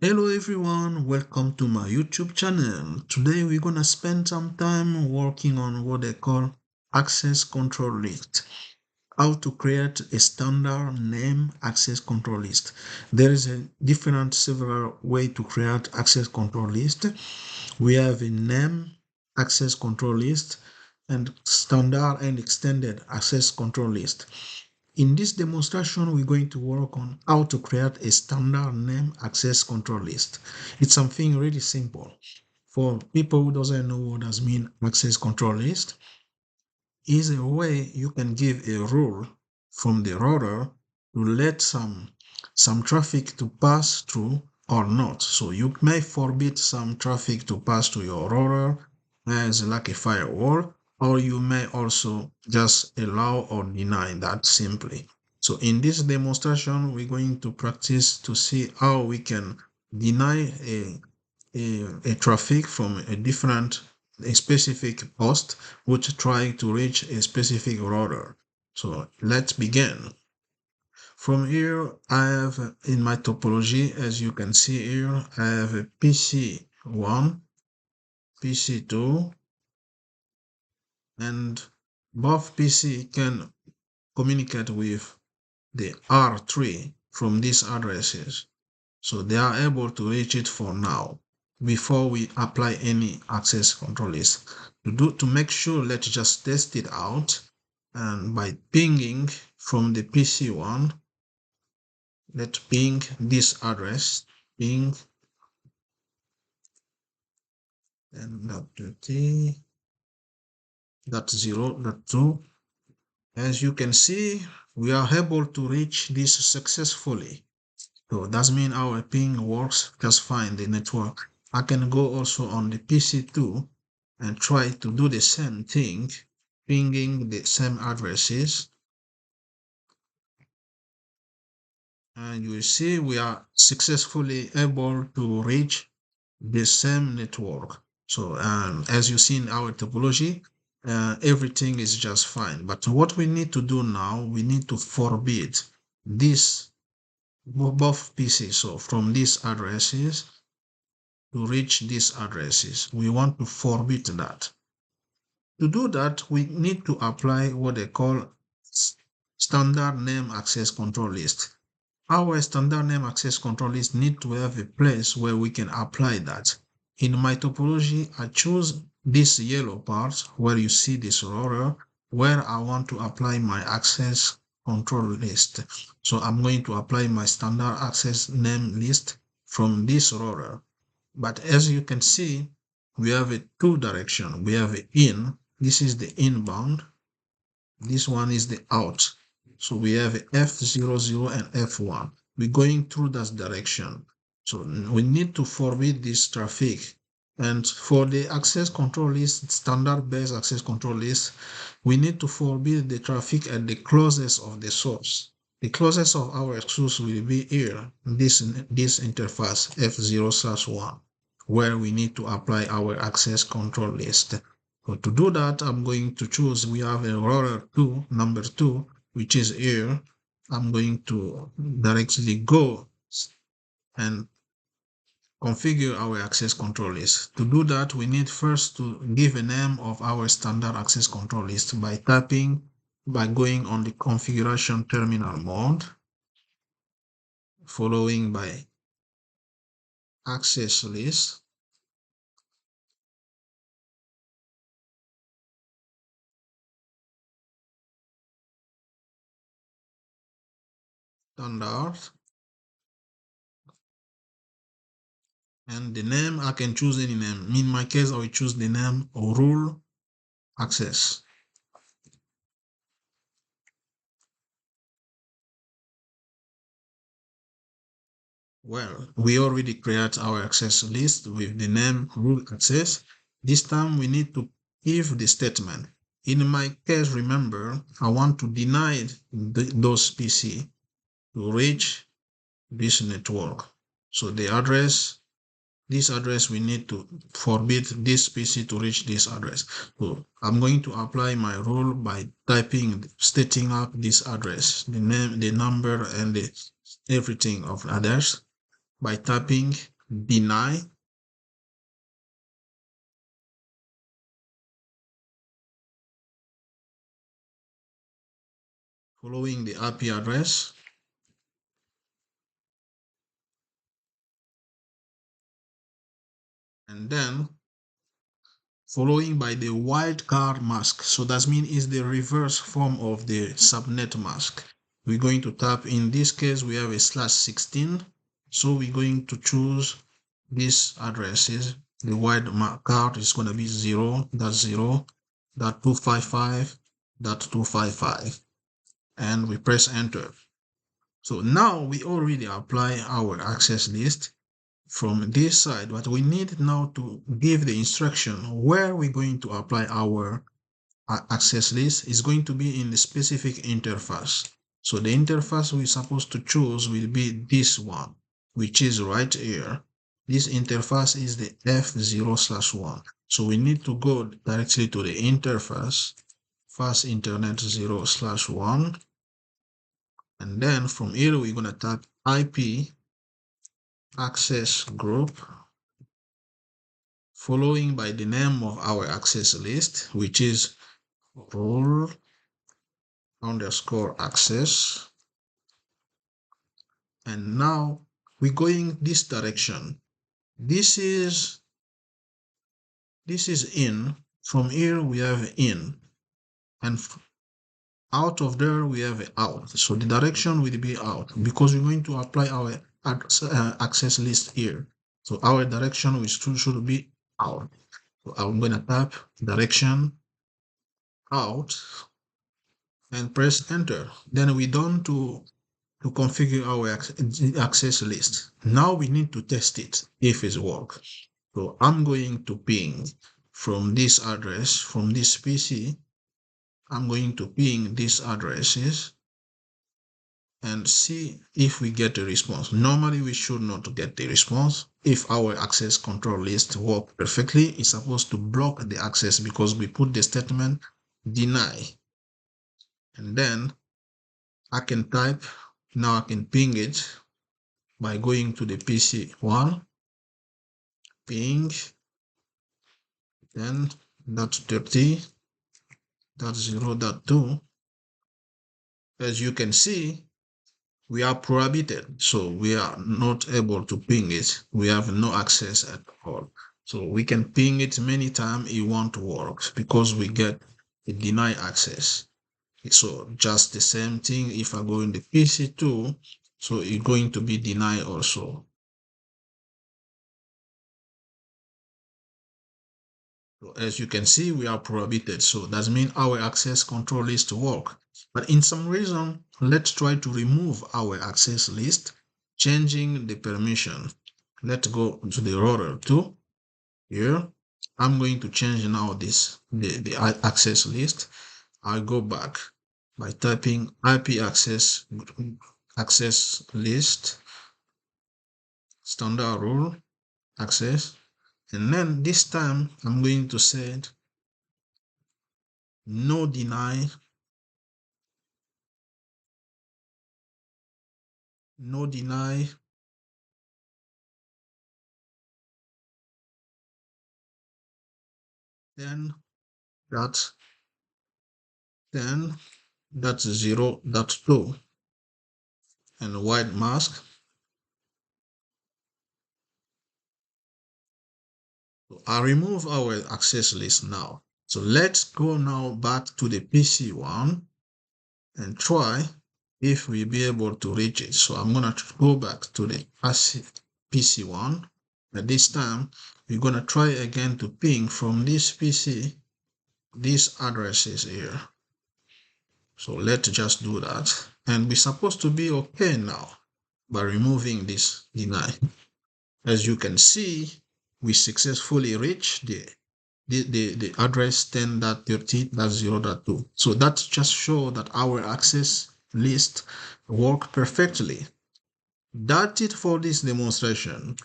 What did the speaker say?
Hello everyone, welcome to my YouTube channel. Today we're gonna spend some time working on what they call access control list. How to create a standard name access control list. There is a different several way to create access control list. We have a name access control list and standard and extended access control list. In this demonstration, we're going to work on how to create a standard name access control list. It's something really simple. For people who doesn't know what does mean access control list, is a way you can give a rule from the router to let some traffic to pass through or not. So you may forbid some traffic to pass to your router as like a firewall, or you may also just allow or deny that simply. So in this demonstration, we're going to practice to see how we can deny a traffic from a specific host which try to reach a specific router. So let's begin. From here, I have in my topology, as you can see here, I have a PC1, PC2, and both PC can communicate with the R3 from these addresses. So they are able to reach it for now before we apply any access control list. To make sure, let's just test it out. And by pinging from the PC1, let's ping this address, ping and .0.2. As you can see, we are able to reach this successfully. So that means our ping works just fine, the network. I can go also on the PC2 and try to do the same thing, pinging the same addresses. And you will see we are successfully able to reach the same network. So as you see in our topology, everything is just fine. But what we need to do now, we need to forbid this both PCs. So from these addresses to reach these addresses. We want to forbid that. To do that, we need to apply what they call standard name access control list. Our standard name access control list need to have a place where we can apply that. In my topology, I choose this yellow part where you see this router where I want to apply my access control list. So I'm going to apply my standard access name list from this router. But as you can see, we have a two direction. We have a in. This is the inbound. This one is the out. So we have a F00 and F1. We're going through that direction. So we need to forbid this traffic. And for the access control list, standard based access control list, we need to forbid the traffic at the closest of the source. The closest of our source will be here, this interface F0/1, where we need to apply our access control list. So to do that, I'm going to choose, we have a router 2, number 2, which is here. I'm going to directly go and configure our access control list. To do that, we need first to give a name of our standard access control list by going on the configuration terminal mode, following by access list, standard, and the name, I can choose any name. In my case, I will choose the name rule access. Well, we already create our access list with the name rule access. This time we need to give the statement. In my case, remember, I want to deny those PC to reach this network. So this address, we need to forbid this PC to reach this address. So I'm going to apply my rule by stating up this address, the name, the number, and everything of others. by tapping deny, following the IP address, and then following by the wildcard mask. So that means it's the reverse form of the subnet mask. We're going to tap, in this case, we have a /16. So we're going to choose these addresses. The wildcard is going to be 0.0.255.255. And we press enter. So now we already apply our access list from this side, but we need now to give the instruction where we're going to apply our access list. Is going to be in the specific interface. So the interface we're supposed to choose will be this one, which is right here. This interface is the F0/1. So we need to go directly to the interface, fast internet 0/1. And then from here, we're going to type IP access group, following by the name of our access list, which is role_access. And now we're going this direction. This is in. From here we have in, and out of there we have out. So the direction will be out because we're going to apply our access list here. So our direction should be out. So I'm going to tap direction out and press enter. Then we're done to configure our access list. Now we need to test it if it works. So I'm going to ping from this address, from this PC. I'm going to ping these addresses and see if we get a response. Normally, we should not get the response. If our access control list works perfectly, it's supposed to block the access because we put the statement deny. And then I can type, now I can ping it by going to the PC1, ping, then .30.0.2. As you can see, we are prohibited, so we are not able to ping it. We have no access at all. So we can ping it many times, it won't work because we get a deny access. So just the same thing if I go in the PC2, so it's going to be denied also. So as you can see, we are prohibited. So that means our access control list work. But in some reason, let's try to remove our access list, changing the permission. Let's go to the router 2 here. I'm going to change now the access list. I'll go back by typing IP access list, standard rule access. And then this time I'm going to say no deny, no deny, then that's 0.2 and white mask. So I remove our access list now. So let's go now back to the PC1 and try if we'll be able to reach it. So I'm gonna go back to the PC1. At this time, we're gonna try again to ping from this PC these addresses here. So let's just do that. And we're supposed to be okay now by removing this deny. As you can see, we successfully reached the address 10.30.0.2. So that just shows that our access list worked perfectly. That's it for this demonstration.